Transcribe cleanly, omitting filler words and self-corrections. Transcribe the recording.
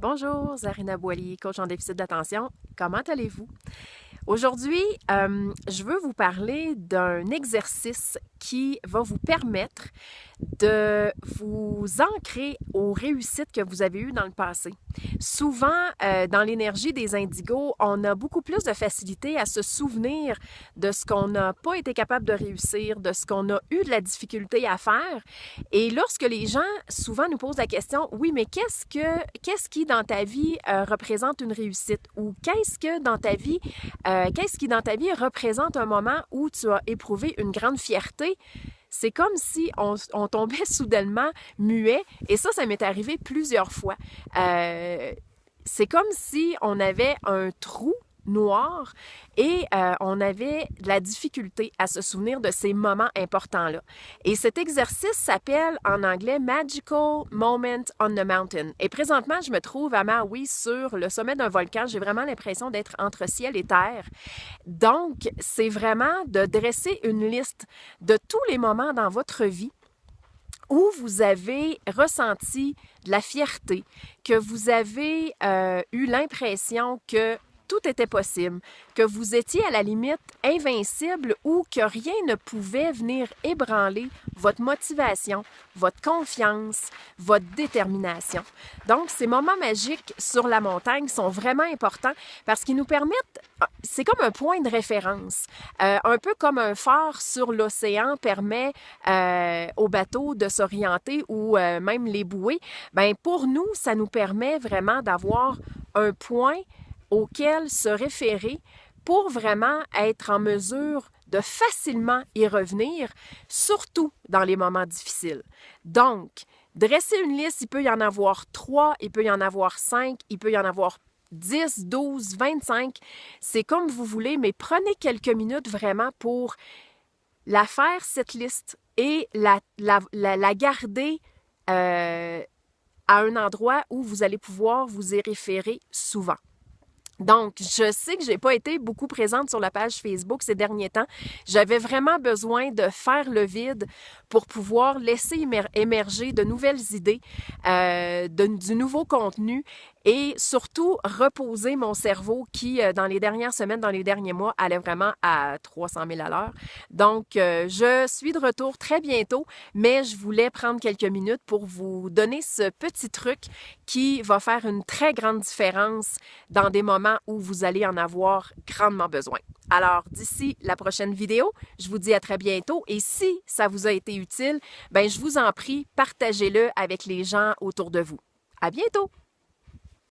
Bonjour, Zarina Boily, coach en déficit d'attention. Comment allez-vous? Aujourd'hui, je veux vous parler d'un exercice qui va vous permettre de vous ancrer aux réussites que vous avez eues dans le passé. Souvent, dans l'énergie des indigos, on a beaucoup plus de facilité à se souvenir de ce qu'on n'a pas été capable de réussir, de ce qu'on a eu de la difficulté à faire. Et lorsque les gens souvent nous posent la question, oui, mais qu'est-ce qui dans ta vie représente une réussite? Ou qu'est-ce qui dans ta vie représente un moment où tu as éprouvé une grande fierté? C'est comme si on tombait soudainement muet, et ça m'est arrivé plusieurs fois. C'est comme si on avait un trou noir et on avait de la difficulté à se souvenir de ces moments importants-là. Et cet exercice s'appelle en anglais Magical Moment on the Mountain. Et présentement, je me trouve à Maui sur le sommet d'un volcan. J'ai vraiment l'impression d'être entre ciel et terre. Donc, c'est vraiment de dresser une liste de tous les moments dans votre vie où vous avez ressenti de la fierté, que vous avez eu l'impression que tout était possible, que vous étiez à la limite invincible ou que rien ne pouvait venir ébranler votre motivation, votre confiance, votre détermination. Donc, ces moments magiques sur la montagne sont vraiment importants parce qu'ils nous permettent, c'est comme un point de référence, un peu comme un phare sur l'océan permet aux bateaux de s'orienter ou même les bouées. Bien, pour nous, ça nous permet vraiment d'avoir un point auquel se référer pour vraiment être en mesure de facilement y revenir, surtout dans les moments difficiles. Donc, dresser une liste, il peut y en avoir 3, il peut y en avoir 5, il peut y en avoir 10, 12, 25, c'est comme vous voulez, mais prenez quelques minutes vraiment pour la faire, cette liste, et la garder à un endroit où vous allez pouvoir vous y référer souvent. Donc, je sais que j'ai pas été beaucoup présente sur la page Facebook ces derniers temps. J'avais vraiment besoin de faire le vide pour pouvoir laisser émerger de nouvelles idées, du nouveau contenu et surtout reposer mon cerveau qui, dans les dernières semaines, dans les derniers mois, allait vraiment à 300 000 à l'heure. Donc, je suis de retour très bientôt, mais je voulais prendre quelques minutes pour vous donner ce petit truc qui va faire une très grande différence dans des moments où vous allez en avoir grandement besoin. Alors, d'ici la prochaine vidéo, je vous dis à très bientôt et si ça vous a été utile, ben je vous en prie, partagez-le avec les gens autour de vous. À bientôt!